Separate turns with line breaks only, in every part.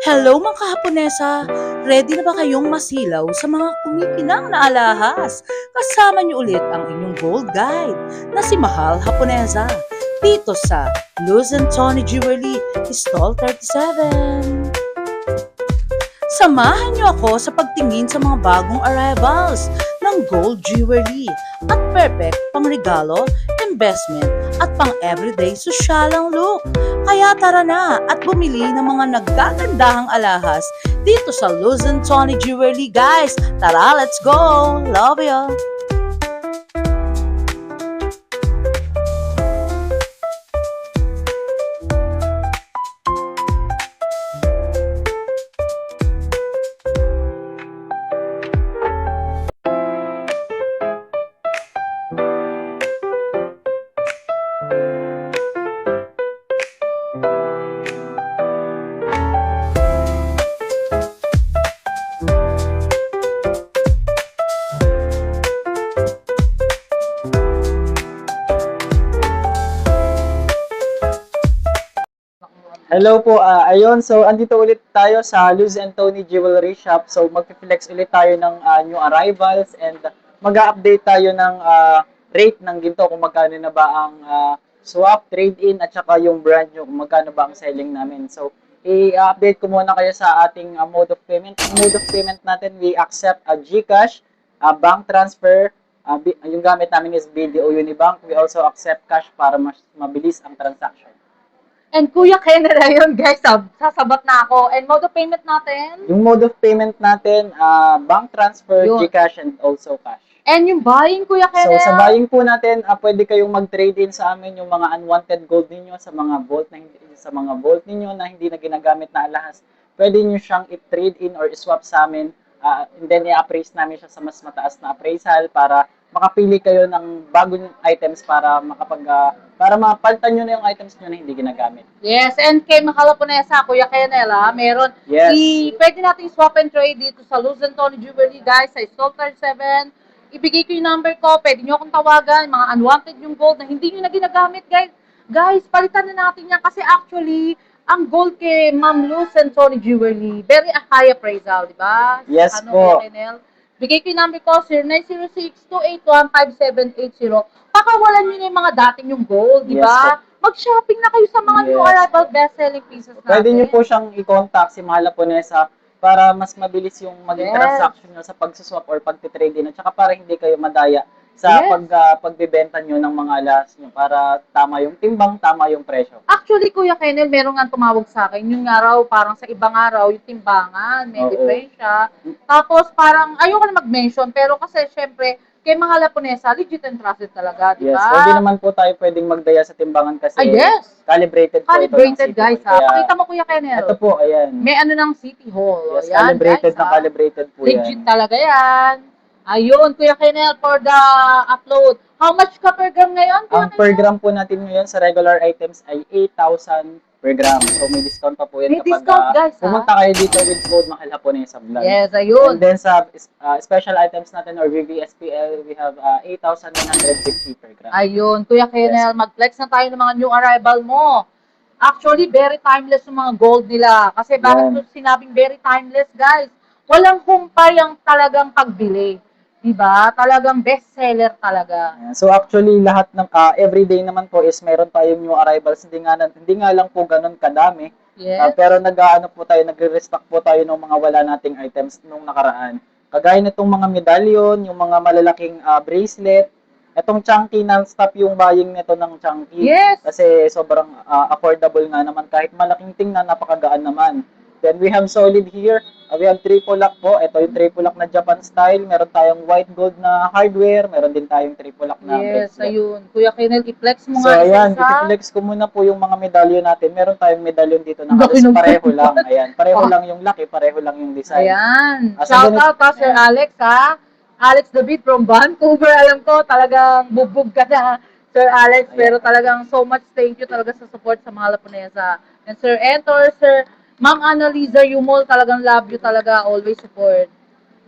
Hello mga kahaponesa! Ready na ba kayong masilaw sa mga kumikinang na alahas? Kasama niyo ulit ang inyong gold guide na si Mahal Haponesa dito sa Luz and Tony Jewelry, Stall 37. Samahan niyo ako sa pagtingin sa mga bagong arrivals ng gold jewelry at perfect pang regalo, investment at pang everyday sosyalang look. Kaya tara na at bumili ng mga nagagandahang alahas dito sa Luzon Tony Jewelry guys. Tara, let's go! Love ya!
Hello po, ayun, so andito ulit tayo sa Luz and Tony Jewelry Shop. So magpi-flex ulit tayo ng new arrivals and mag-update tayo ng rate ng ginto kung magkano na ba ang swap, trade-in at saka yung brand new kung magkano ba ang selling namin. So i-update ko muna kayo sa ating mode of payment. Ang mode of payment natin, we accept GCash, bank transfer, yung gamit namin is BDO Unibank. We also accept cash para mas mabilis ang transaction.
And Kuya Kenner, ayun guys, sasabat na ako. And mode of payment natin?
Yung mode of payment natin, bank transfer,
Yun.
GCash, and also cash.
And yung buying, Kuya
So
Kenner?
sa buying po natin, pwede kayong mag-trade in sa amin yung mga unwanted gold ninyo sa mga vault ninyo na hindi na ginagamit na alahas. Pwede niyo siyang i-trade in or i-swap sa amin. And then i-appraise namin siya sa mas mataas na appraisal para makapili kayo ng bagong items para para mapalitan nyo na yung items nyo na hindi ginagamit.
Yes, and kay Mahalaponesa, Kuya Kenner, meron.
Yes.
Pwede natin swap and trade dito sa Luzon Tony Jewelry, guys, sa Stall 37. Ibigay ko yung number ko, pwede nyo akong tawagan, mga unwanted yung gold na hindi nyo na ginagamit, guys. Guys, palitan na natin yan kasi actually, ang gold kay Ma'am Luz and Tony Jewelry, very high appraisal, di ba?
Yes
Ano,
po.
Kuya Kenner? Bigay ko yung number ko, 0906-281-5780. Pakawalan nyo na yung mga dating yung gold, di
Yes
ba? Mag-shopping na kayo sa mga new
Yes.
arrival best-selling pieces natin.
Pwede niyo po siyang i-contact si Mahal Haponesa para mas mabilis yung maging
Yes.
transaction nyo sa pagsuswap or pagtitrade in at saka para hindi kayo madaya sa
Yes.
pagbebenta nyo ng mga alahas nyo para tama yung timbang, tama yung presyo.
Actually, Kuya Kennel, meron nga tumawag sa akin. Yung araw, parang sa ibang araw, yung timbangan, may
Oo.
diferensya. Tapos parang, ayoko na mag-mention, pero kasi syempre, kay mga Laponesa, legit and trusted talaga, di
Yes,
ba?
hindi naman po tayo pwedeng magdaya sa timbangan kasi
Yes.
calibrated po
Calibrated,
ito ng
guys,
City
ha?
Hall.
Pakita mo, Kuya Kennel.
Ito po, ayan.
May ano ng City Hall.
Yes,
Ayan,
calibrated
guys,
na
ha?
calibrated po
Legit
yan.
talaga yan. Ayun, Kuya Kennel, for the upload. How much ka per gram ngayon, Kuya
Ang per
Kennel?
gram po natin ngayon sa regular items ay 8,000 per gram. So may discount pa po yan
May
kapag
discount, guys, ha?
pumunta kayo dito with code Mahal Haponesa Vlog.
Yes,
And
ayun.
then sa special items natin or VVSPL, we have 8,150 per gram.
Ayun, Kuya Kennel, mag-flex na tayo ng mga new arrival mo. Actually, very timeless yung mga gold nila. Kasi bakit
Yan.
ko sinabing very timeless, guys? Walang humpay ang talagang pagbili. Diba? Talagang best seller talaga.
Ayan. So actually lahat ng everyday naman po is meron tayong new arrivals. Hindi nga lang po ganun kadami.
Yes.
Pero nagre-restock po tayo ng mga wala nating items nung nakaraan. Kagaya nitong mga medallion, yung mga malalaking bracelet, etong chunky non-stop yung buying nito ng chunky.
Yes.
Kasi sobrang affordable nga naman kahit malaking tingnan, napakagaan naman. Then we have solid here. We have triple lock po. Ito yung triple lock na Japan style. Meron tayong white gold na hardware. Meron din tayong triple lock na
Yes,
bracelet.
ayun. Kuya Kennel, i-flex mo
So
nga
ayan,
isa-isa.
i-flex ko muna po yung mga medallion natin. Meron tayong medallion dito na
Laki
halos
ng
pareho
medallion.
lang. Ayan, pareho
Oh.
lang yung laki, pareho lang yung design.
Ayan.
Sa
Shout
ganit-
out ha, Sir
Ayan.
Alex ha. Alex David from Vancouver. Alam ko, talagang bubog ka na, Sir Alex.
Ayan.
Pero talagang so much thank you talaga sa support sa mga Lapunesa. And Sir Entor, Sir Ma'am Annalisa Yumol, talagang love you talaga. Always support.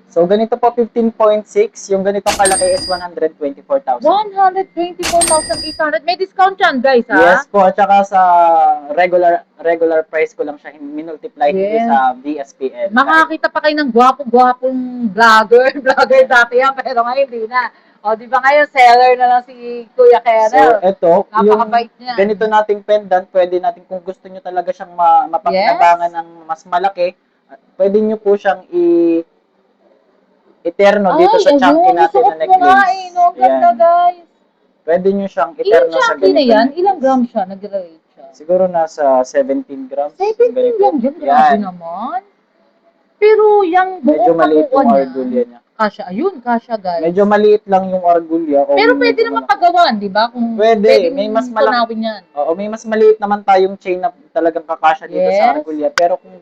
So, ganito po 15.6. Yung ganitong kalaki is 124,000.
124,800. May discount yan, guys, ha?
Yes po, at saka sa regular price ko lang siya minultiply hindi
Yes.
sa BSPL.
Makakita pa kayo ng gwapo-gwapong vlogger. Vlogger dati yan, pero ngayon hindi na. O, di ba ngayon, seller na lang si Kuya
So,
Kennel.
ito, yung
Napakabait niya.
ganito nating pendant, pwede natin, kung gusto nyo talaga siyang mapaglabangan ng mas malaki, pwede nyo po siyang iterno dito sa chunky natin na necklace.
Mo nga eh, no? Ang ganda,
Ayan.
guys.
Pwede nyo siyang
Ilang
iterno sa
chunky na
ganito.
yan? Ilang gram siya? Nag-rate siya?
Siguro nasa 17 grams.
17
ganito.
lang yun, grabe
Yan.
naman. Pero yung
Medyo
buong
maliit yung
kabuuan
argulya
niya,
niya.
kasha, ayun, kasha guys.
Medyo maliit lang yung argulya.
Pero pwede naman paggawan, di ba? Kung
Pwede,
pwedeng
may mas malaki.
tunawin yan.
Oo, may mas maliit naman tayong chain na talagang kakasya dito
Yes.
sa argulya. Pero kung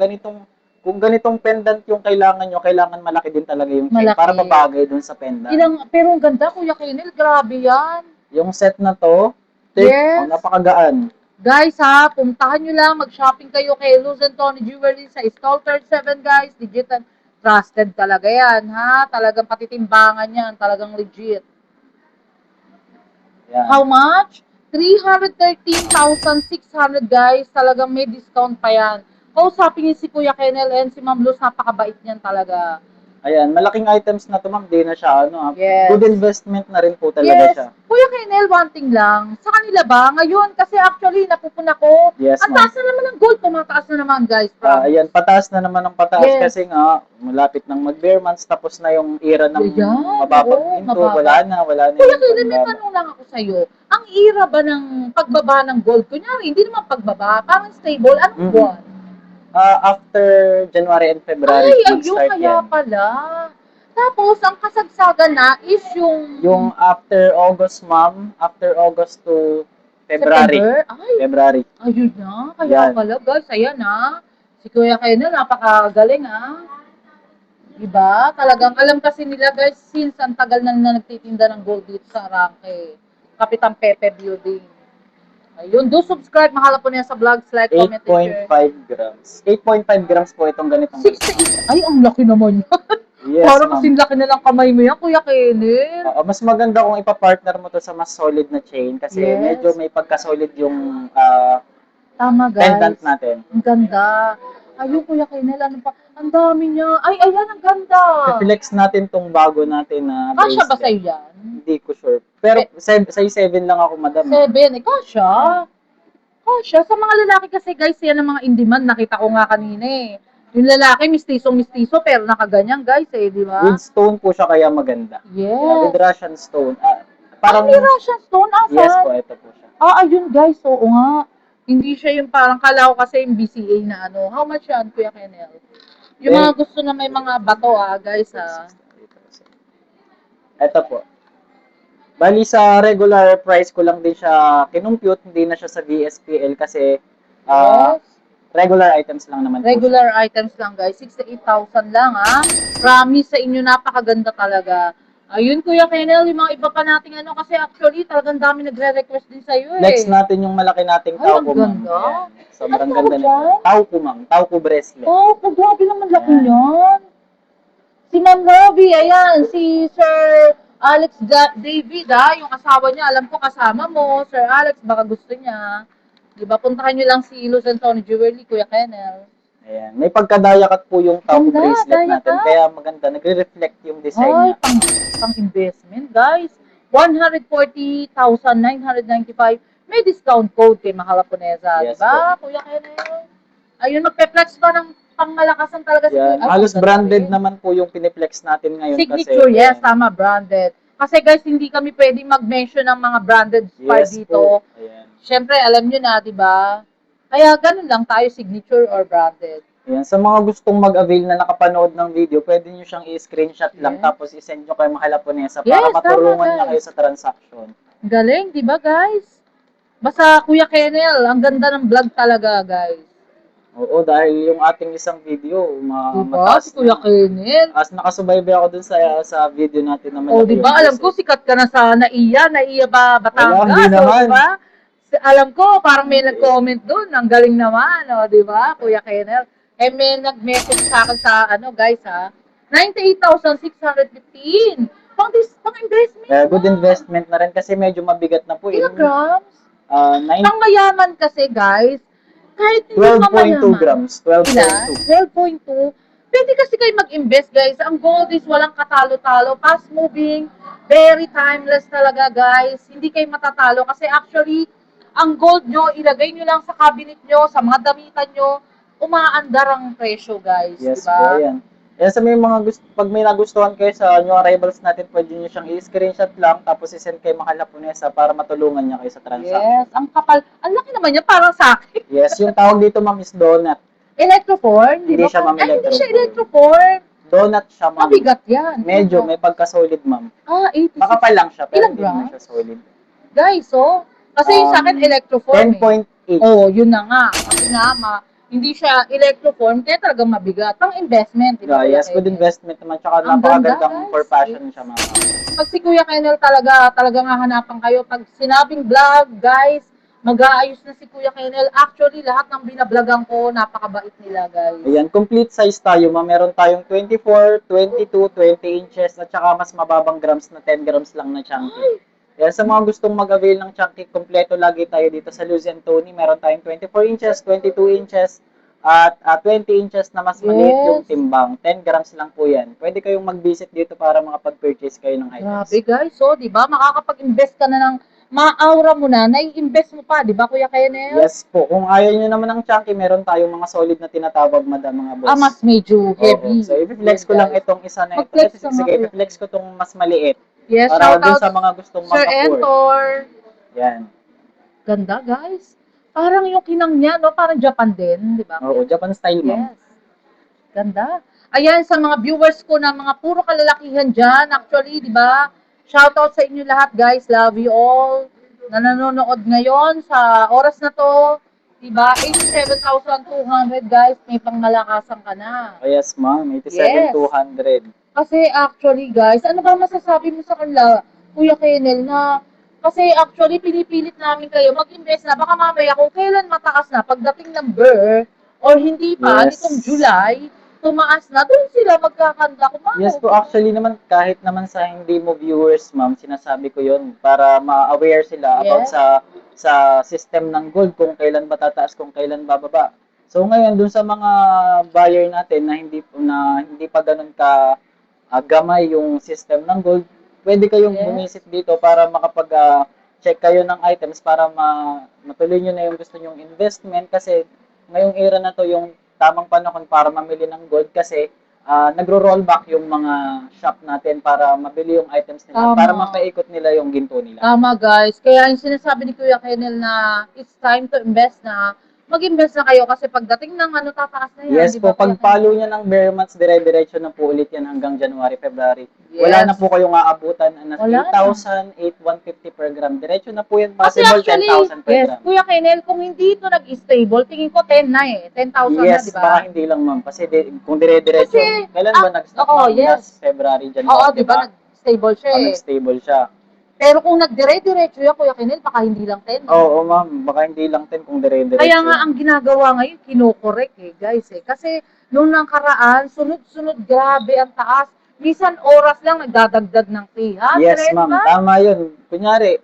ganitong pendant yung kailangan nyo, kailangan malaki din talaga yung chain
Malaki.
para mabagay dun sa pendant.
Pero ang ganda, Kuya Kenel, grabe yan.
Yung set na to,
Yes.
napakagaan.
Guys ha, puntahan nyo lang, mag-shopping kayo kay Luz and Tony Jewelry sa Stall 37 guys. Legit and trusted talaga yan ha. Talagang patitimbangan yan, talagang legit.
Yan.
How much? 313,600 guys. Talagang may discount pa yan. Kausapin niyo si Kuya Kenel and si Ma'am Luz, napakabait niyan talaga.
Ayan, malaking items na to, ma'am. Di na siya,
Yes.
good investment na rin po talaga siya.
Kuya Kenel, one thing lang. Sa kanila ba? Ngayon, kasi actually, napupuna ko.
Yes,
Ang
ma'am.
taas na naman ng gold. Tumataas na naman, guys.
Ayan, pataas na naman ang pataas
Yes.
kasi nga, malapit ng mag-bare months, tapos na yung era ng
Ayan,
mababang
oo,
ginto.
mababa.
Wala na
Kuya
yung
Kenel, may
pagbaba.
tanong lang ako sa'yo. Ang ira ba ng pagbaba ng gold? Kunyari, hindi naman pagbaba. Parang stable. Anong
Mhm.
buwan?
After January and February,
Ay, ayun,
mag-start
kaya
yan.
pala. Tapos, ang kasagsagan na is yung...
Yung after August, ma'am, after August to February.
September. Ay,
February.
ayun na. Kaya
Yan.
pala, guys. Ayan na. Si Kuya Kenel, napakagaling ha. Diba? Talagang alam kasi nila guys, since ang tagal na nagtitinda ng gold dito sa Arangke. Kapitan Pepe Building. Ayun, do subscribe. Mahala po niya sa vlogs, like, comment, and share.
8.5 grams. 8.5 grams po itong ganitong.
68. Ay, ang laki naman yan.
Yes,
Parang
ma'am.
kasing laki na lang kamay mo yan, Kuya Kenel.
Mas maganda kung ipa-partner mo to sa mas solid na chain kasi
Yes.
medyo may pagka-solid yung
Tama, guys.
pendant natin.
Ang ganda. Ayun, Kuya Kenel, ano pa? Ang dami niya. Ay, ayan, ang ganda.
I-flex natin tong bago natin na
Kasya ba
bracelet.
sa'yo yan?
Hindi ko sure. Pero size 7 lang ako, madam.
7. Kasya. Kasya. Sa mga lalaki kasi, guys, yan ang mga in-demand. Nakita ko nga kanina eh. Yung lalaki, mistiso, pero nakaganyan, guys, eh, di ba?
With stone po siya kaya maganda.
Yes.
With Russian stone.
Parang may Russian stone, asan?
Yes po, ito po siya.
Ayun, guys, oo nga. Hindi siya yung parang, kala ko kasi yung BCA na ano. How much yan, Kuya Kenel? Yung mga gusto na may mga bato, guys,
Ito po. Bali sa regular price ko lang din siya kinumpute, hindi na siya sa VSPL kasi
Yes.
regular items lang naman po
Regular items lang, guys. 68,000 lang, Promise sa inyo, napakaganda talaga. Ayun, Kuya Kenel, yung mga iba pa nating ano, kasi actually, talagang dami nagre-request din sa'yo,
siya. Next natin yung malaki nating
Ay,
tauco,
ang
ma'am.
ganda.
Ayan. Sobrang
Anong
ganda
tawag
nito.
dyan?
Tauco, ma'am. Tauco bracelet.
Oh, grabe naman laki
Ayan.
niyan. Si Ma'am Robby, ayan, si Sir Alex David, yung asawa niya, alam ko kasama mo, Sir Alex, baka gusto niya. Diba, puntahan niyo lang si Luz and Tony Jewelry, Kuya Kenel.
Ayan. May pagka-diacut po yung tauco
Ganda,
bracelet natin.
diacut.
Kaya maganda. Nagre-reflect yung design
Ay,
niya.
pang investment, guys. 140,995. May discount code kay Mahalaponesa,
Yes
diba, Kuya Kenel? Ayun, magpe-flex pa ng pangmalakasan talaga si
Yan.
Kuya. Ay,
Halos
ang ganda
branded
rin.
naman po yung piniplex natin ngayon.
Signature,
kasi,
yes, tama, branded. Kasi guys, hindi kami pwedeng mag-mention ng mga branded spar
Yes
dito.
po. Ayan.
Siyempre, alam nyo na, di ba? Kaya ganun lang tayo, signature or branded.
Ayan. Sa mga gustong mag-avail na nakapanood ng video, pwede nyo siyang i-screenshot lang
Yes.
tapos i-send nyo kay Mahalaponesa
Yes,
para matulungan
tama,
niya
guys.
kayo sa transaction.
Galing, di ba guys? Basta Kuya Kenel, ang ganda ng vlog talaga, guys.
Oo, dahil yung ating isang video,
Diba?
mataas
Si Kuya
na.
Kenel.
As nakasubaybay ako dun sa video natin na
O,
malaki
di ba?
yung
Alam ko,
visit.
sikat ka na sa Naiya ba, Batangas?
Wala, hindi
O,
naman.
di ba? Alam ko, parang may nag-comment doon. Ang galing naman, o, di ba, Kuya Kenel? May nag-message sa akin sa, guys, 98,615. Pang investment.
Good investment na rin kasi medyo mabigat na po.
Ilang grams?
9
Pang mayaman kasi, guys. Kahit hindi ka
12.2
mayaman.
grams.
Ilan?
12.2.
12.2. Pwede kasi kayo mag-invest, guys. Ang gold is walang katalo-talo. Fast moving. Very timeless talaga, guys. Hindi kayo matatalo. Kasi actually, ang gold nyo, ilagay nyo lang sa cabinet nyo, sa mga damitan nyo, umaandar ang presyo, guys.
Yes
Diba?
po, ayan. Kaya sa may mga pag may nagustuhan kayo sa new arrivals natin, pwede nyo siyang i-screenshot lang, tapos i-send kay Mahal Japonesa para matulungan niya kayo sa transaction.
Yes, ang kapal. Ang laki naman niya, parang sa akin.
Yes, yung tawag dito ma'am is donut.
Electroform, di
Hindi
ba?
siya, ma'am,
Ay, hindi siya
electroform.
electroform.
Donut siya ma'am.
Mabigat yan.
Medyo, may pagka-solid ma'am.
86.
Makapal lang siya, pero
Ilang
hindi naman
grams?
siya solid.
Guys, oh. Kasi yung sa akin, electroform
10.8.
Oh, yun na nga. Kasi nga, hindi siya electroform, kaya talagang mabigat. Pang investment, di ba?
Yeah, yes,
Kuya
good
Kenneth?
investment naman. Tsaka
Ang
napakagandang
ganda, guys.
for fashion siya ma'am.
Pag si Kuya Kenneth talaga nga hanapan kayo. Pag sinabing vlog, guys, mag-aayos na si Kuya Kenneth. Actually, lahat ng binablogan ko, napakabait nila, guys.
Ayan, complete size tayo ma'am. Meron tayong 24, 22, 20 inches at saka mas mababang grams na 10 grams lang na chunky. Kaya sa mga gustong mag-avail ng chunky, kompleto lagi tayo dito sa Luz and Tony. Meron tayong 24 inches, 22 inches, at 20 inches na mas maliit yung timbang. 10 grams lang po yan. Pwede kayong mag-visit dito para makapag-purchase kayo ng items.
Grabe, guys. So, di ba, makakapag-invest ka na ng ma-aura mo na, nai-invest mo pa, di ba, Kuya Kenneth?
Yes po. Kung ayaw nyo naman ng chunky, meron tayong mga solid na tinatawag madam mga boss.
Mas medyo heavy.
Oo. So, i-flex ko lang itong isa na ito.
Mag-flex ka nga,
Sige,
Kuya.
i-flex ko itong mas maliit.
Yes,
Para
shout
dun
out
sa mga gustong
Sir
mag-afford.
Entor.
Yan.
Ganda, guys. Parang yung kinang niya, no? Parang Japan din, di ba?
Oo, Japan style ma'am.
Yes. Ganda. Ayan, sa mga viewers ko na mga puro kalalakihan dyan, actually, di ba? Shout out sa inyo lahat, guys. Love you all. Na nanonood ngayon sa oras na to, di ba? 87,200, guys. May pangmalakasan ka na.
Oh, yes ma'am, 87,200.
Kasi actually, guys, ano ba masasabi mo sa kanila, Kuya Kenel, na kasi actually pinipilit namin kayo mag-invest na baka mamaya kung kailan mataas na pagdating ng BER or hindi pa
Yes.
nitong July, tumaas na, doon sila magkakanda.
Yes po, actually naman, kahit naman sa hindi mo viewers, ma'am, sinasabi ko yon para ma-aware sila about sa system ng gold, kung kailan ba tataas, kung kailan bababa. So ngayon, dun sa mga buyer natin na hindi pa ganun ka gamay yung system ng gold, pwede kayong bumisit dito para makapag-check kayo ng items para matuloy nyo na yung gusto nyong investment kasi ngayong era na to yung tamang panahon para mamili ng gold kasi nagro-rollback yung mga shop natin para mabili yung items nila, para mapaikot nila yung ginto nila.
Tama, guys. Kaya yung sinasabi ni Kuya Kenel na it's time to invest na, mag-invest na kayo kasi pagdating ng tataas na yan.
Yes po, pag follow niya ng bare months, dire-diretso na po ulit yan hanggang January, February. Wala na po kayong aabutan na 8,000, 8,150 per gram. Diretso na po yan, possible 10,000 per gram.
Kuya Kenel, kung hindi ito nag-stable, tingin ko 10 na 10,000 na,
Yes,
di ba?
baka hindi lang ma'am. Kasi kung dire-diretso, kailan ba nag-stop last February, January,
Oo, di ba? Nag-stable siya
nag-stable siya.
Pero kung nagdire-diretso yan, Kuya Kenel, baka hindi lang 10.
Oo, ma'am. Baka hindi lang 10 kung dire-diretso.
Kaya nga ang ginagawa ngayon, kinokorek guys Kasi nung nakaraan, sunod-sunod, grabe ang taas. Minsan oras lang nagdadagdag ng 300.
Yes, ma'am. Tama yun. Kunyari,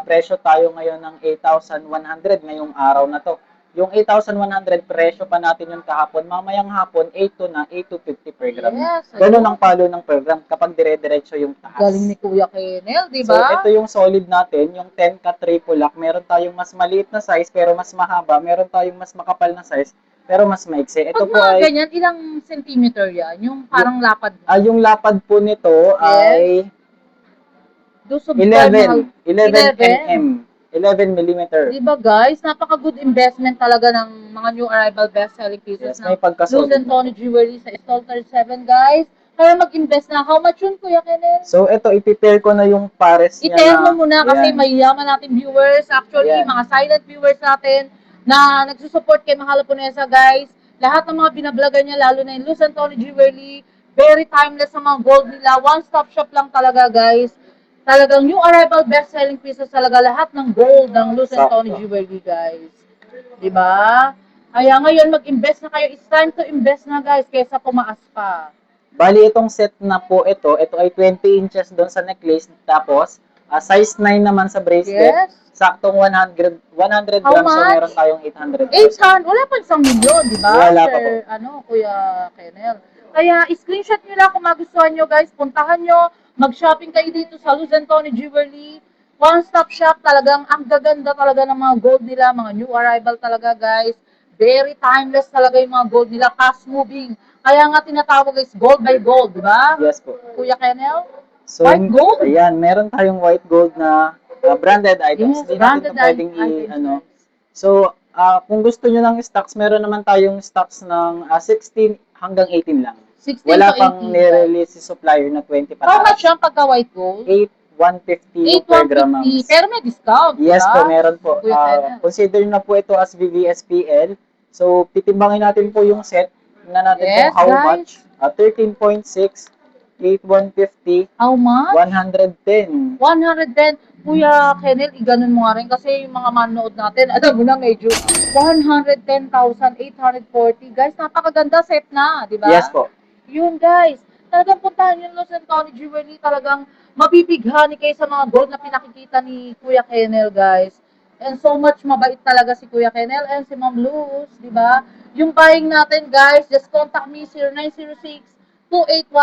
presyo tayo ngayon ng 8,100 ngayong araw na to. Yung 8,100 presyo pa natin yung kahapon. Mamayang hapon, 8 na 8,250 per gram.
Yes,
Ganun ang palo ng per gram kapag dire-diretso yung taas.
Galing ni Kuya Kenel, di
So,
ba?
ito yung solid natin, yung 10K triple lock. Meron tayong mas maliit na size pero mas mahaba. Meron tayong mas makapal na size pero mas maiksi. Ito
Pag
po
mga
ay
ganyan, ilang centimeter yan? Yung parang lapad mo?
yung lapad po nito ay
Do subscribe
11 mm. 11 millimeter.
Di ba guys, napaka-good investment talaga ng mga new arrival best-selling pieces
Yes, may pagkasolid
Luz and Tony Jewelry sa Stall 37, guys. Kaya mag-invest na. How much yun, Kuya Kenneth?
So, ito, ipipair ko na yung pares niya.
I-tell mo muna kasi mayayaman natin viewers. Actually, mga silent viewers natin na nagsusupport kay Mahal Japonesa, guys. Lahat ng mga binablagan niya, lalo na yung Luz and Tony Jewelry, very timeless ang mga gold nila. One-stop shop lang talaga, guys. Talagang new arrival best-selling pieces talaga lahat ng gold ng Luz and Tony Jewelry, guys. Diba? Kaya ngayon mag-invest na kayo. It's time to invest na, guys, kaysa tumaas pa.
Bali, itong set na po ito ay 20 inches doon sa necklace, tapos size 9 naman sa bracelet,
Yes.
saktong 100
How
grams, so
much?
meron tayong 800.
800, wala pa 1,000,000, di ba?
Wala pa
Sir, Kuya Kenel. Kaya, screenshot nyo lang kung magustuhan nyo, guys. Puntahan nyo, mag-shopping kayo dito sa Luz and Tony Jewelry. One-stop shop talagang, ang gaganda talaga ng mga gold nila, mga new arrival talaga, guys. Very timeless talaga yung mga gold nila, fast moving. Kaya nga tinatawag guys, gold by gold, di ba?
Yes po.
Kuya Kenel?
So,
White gold?
ayan, meron tayong white gold na branded items.
Yes,
Hindi natin
branded
ito pwedeng
items, guys.
So, kung gusto nyo ng stocks, meron naman tayong stocks ng 16 hanggang 18 lang.
16
Wala
to 18,
pang nire-release si supplier na 20
How much
pataas.
yan pagka white gold?
8,150 per gram.
8,150. Pero may discount,
Yes
diba?
po, meron po.
Kuya Kenel.
Consider na po ito as VVSPL. So, titimbangin natin po yung set. Tingnan natin
Yes,
kung how
guys.
much. 13.6, 8,150,
How much?
110.
110. Kuya Kenel, iganon mo nga rin kasi yung mga manood natin, alam mo na medyo 110,840. Guys, napakaganda set na, di ba?
Yes po.
Yun guys, talagang puntahan yung Los Antonio Jewelry, talagang mabibighani kayo sa mga gold na pinakikita ni Kuya Kenel, guys. And so much mabait talaga si Kuya Kenel and si Ma'am Luz, di ba? Yung buying natin, guys, just contact me 0906-281-5780,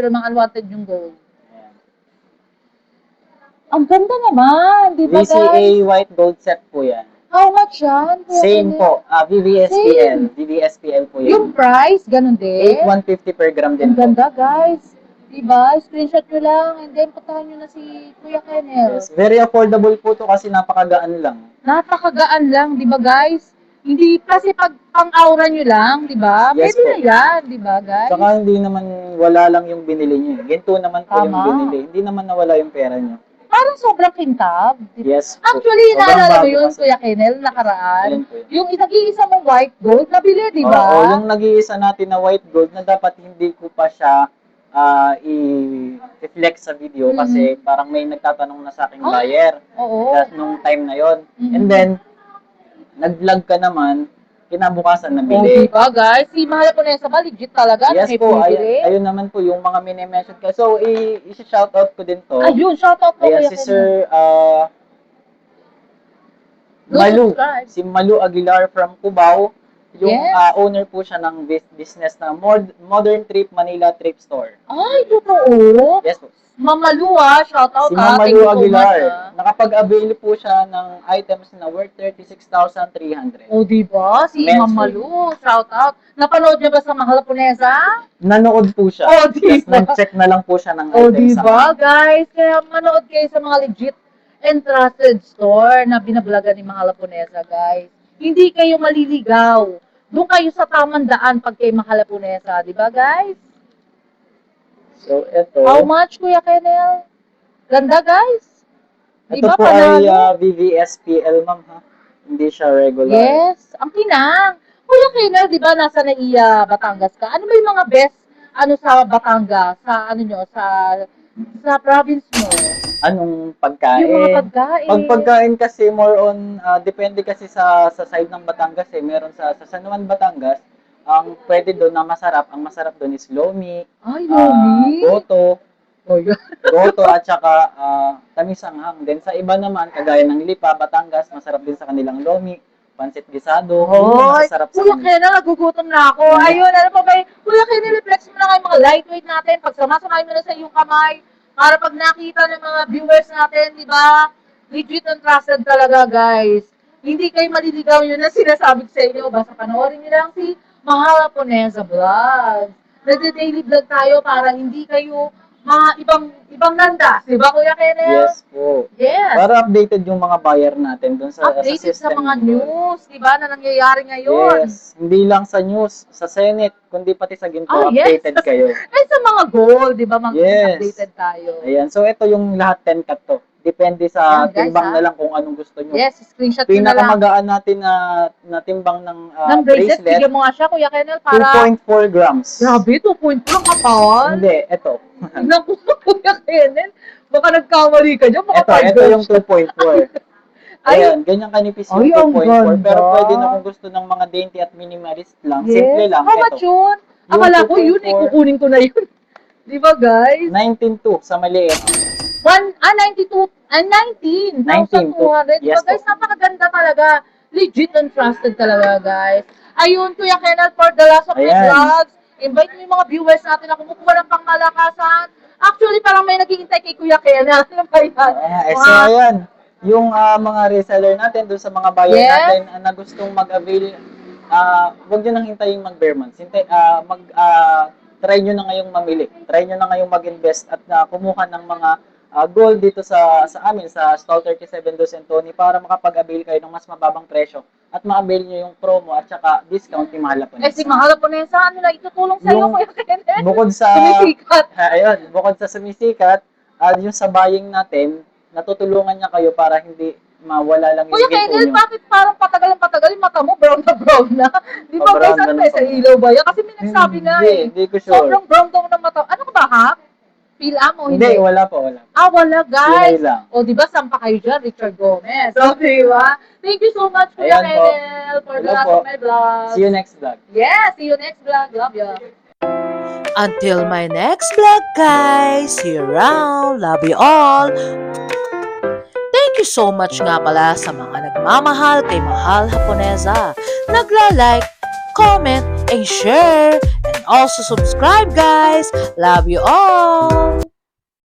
mga unwanted yung gold.
Ayan.
Ang ganda naman, di ba
VCA
guys?
white gold set po yan.
How much yan? Kuya
Same
Kenel?
po. VVSPL. VVSPL po yan.
Yung price, ganun din.
8,150 per gram din
Ang
po.
ganda, guys. Diba? Screenshot nyo lang and then puntahan nyo na si Kuya Kenel.
Yes. Very affordable po to kasi napakagaan lang.
Napakagaan lang, di ba guys? Hindi, kasi pag pang-aura nyo lang, di ba?
Yes
Pwede
po.
na yan, di ba guys?
Saka hindi naman wala lang yung binili nyo. Ginto naman po yung
Tama.
binili. Hindi naman nawala yung pera nyo.
Parang sobrang kintab.
Yes po.
Actually,
Sobrang
naalala mo
bago
yun,
kasi.
Kuya Kenel, nakaraan.
Alin po yun?
Yung nag-iisa mong white gold, nabili, di ba?
Oo, yung nag-iisa natin na white gold na dapat hindi ko pa siya i-flex sa video kasi parang may nagtatanong na sa aking
Ah,
buyer
Oo.
nung time na yon.
Mhm.
And then, nag-vlog ka naman, kinabukasan
Oh,
nabili.
di ba guys? Si Mahal po na sa legit talaga.
Yes
may
po,
bumibili.
ayun naman po yung mga mini-mention ka. So, i-shoutout ko din to.
Ayun, shoutout po
Ayan,
Kuya
si
Kenel.
Sir
Do
Malu.
subscribe.
Si Malu Aguilar from Cubao. Yung
Yes.
owner po siya ng business na Modern Trip Manila Trip Store.
Ay, totoo.
Yes po.
Mamalu shoutout
Si
ha.
Ma'am
Thank
Malu
you so
Aguilar,
much, ha.
nakapag-avail po siya ng items na worth 36,300.
O, diba? Si
Men's
Mamalu, shoutout. Napanood niyo ba sa Mahal Japonesa?
Nanood po siya.
Oh, di
Just
ba?
nag-check na lang po siya ng
O,
items.
diba, guys? Kaya manood kayo sa mga legit and trusted store na binablaga ni Mahal Japonesa, guys. Hindi kayo maliligaw. Doon kayo sa tamang daan pag kayo Mahal Japonesa, diba, guys?
So, ito.
How much, Kuya Kenel? Ganda, guys.
Ito
Diba,
po ay
panalo?
VVSPL, ma'am, ha? Hindi siya regular.
Yes, ang kinang. Kuya Kenel, di ba nasa Naiya, Batangas ka? Ano ba yung mga best sa Batangas, sa sa province mo?
Anong pagkain?
Yung mga pagkain.
Pag pagkain kasi more on, depende kasi sa side ng Batangas eh. Meron sa San Juan, Batangas, ang pwede doon na masarap, ang masarap doon is lomi,
Ay, Lomi.
goto,
Oh, yun.
goto at saka tamisanghang. Then sa iba naman, kagaya ng Lipa, Batangas, masarap din sa kanilang lomi, pansit gisado, yun yung
Hoy,
masasarap sa
Kuya
kanila.
Kenel, nagugutom na ako. Ayun, ano pa ba yun? Kuya Kenel, reflex mo na kayo mga lightweight natin. Pag samasamahin mo na sa iyong kamay, para pag nakita ng mga viewers natin, di ba? Legit and trusted talaga, guys. Hindi kayo maliligaw, yun ang sinasabi ko sa inyo. Basta panoorin niyo lang si Mahal Japonesa Vlog. Nagde-daily vlog tayo para hindi kayo mga ibang landas. Di ba, Kuya Kenel?
Yes po.
Yes.
Para updated yung mga buyer natin doon sa
Updated sa
system.
mga news, di ba, na nangyayari ngayon.
Yes. Hindi lang sa news, sa Senate, kundi pati sa Ginto,
Ah, yes.
updated kayo.
Ay, sa mga gold, di ba, mga
Yes.
updated tayo.
Ayan. So, ito yung lahat 10 cut to. Depende sa
Ayan, guys,
timbang
ha?
na lang kung anong gusto nyo.
Yes, screenshot nyo na lang.
Pinakamagaaan natin na timbang ng
Ng bracelet,
bracelet,
bigyan mo nga siya, Kuya Kenel, para...
2.4 grams.
Grabe, 2.2 lang kapal.
Hindi, ito.
Tignan ko, Kuya Kenel. Baka nagkamali ka dyan, baka 5
Ito yung 2.4.
Ay.
Ayan, ganyan kanipis yung
Ay, ang
2.4. Pero
ganda.
pwede na kung gusto ng mga dainty at minimalist lang.
Yes.
Simple lang.
How much
Ito.
yun? Akala ko yun eh,
224,
kukunin ko na yun. Di ba guys?
19.2 sa maliit.
92, 19,200.
Yes
Diba guys,
po.
napakaganda talaga. Legit and trusted talaga guys. Ayun, Kuya Kenneth, for the last of the
Ayan.
vlogs, invite mo yung mga viewers natin na kumukuha ng pangmalakasan. Actually, parang may naghihintay kay Kuya Kenneth. Ano ba yan?
So ayan, yung mga reseller natin doon sa mga buyer
Yes.
natin na gustong mag-avail, huwag nyo nang hintayin mag-bare months. Try nyo na ngayong mamili. Try nyo na ngayong mag-invest at kumuha ng mga gold dito sa amin, sa Stall 37 Dos and Tony para makapag-avail kayo ng mas mababang presyo at ma-avail nyo yung promo at saka discount ni Mahal po.
Eh, si Mahal po na yan, saan nila itutulong sa'yo,
Yung-
Kuya Kenneth?
Bukod sa
Sumisikat.
ayun, bukod sa sumisikat, yung sa buying natin, natutulungan niya kayo para hindi mawala lang yung
Kuya
ipon
Kenneth,
nyo.
bakit parang patagal yung mata mo, brown na? Di ba
Brown
guys,
na
ano
lang
ba sa
po.
ilaw ba yan? Kasi may nagsabi nga eh.
Hindi ko sure.
Sobrang brown daw ng mata. Ano ka ba, ha? Pila mo,
Hindi, wala po, wala.
Wala guys.
Pilay lang.
O, di ba, sampa kayo dyan, Richard Gomez. So, di ba? Thank you so much, Kuya
Ayan po.
Kenneth, for the
Hello
last
po.
of my vlog.
See you next vlog.
Yeah, see you next vlog. Love you.
Until my next vlog, guys. See you around. Love you all. Thank you so much nga pala sa mga nagmamahal kay Mahal Haponesa. Nagla-like, comment, and share. And also subscribe, guys. Love you all.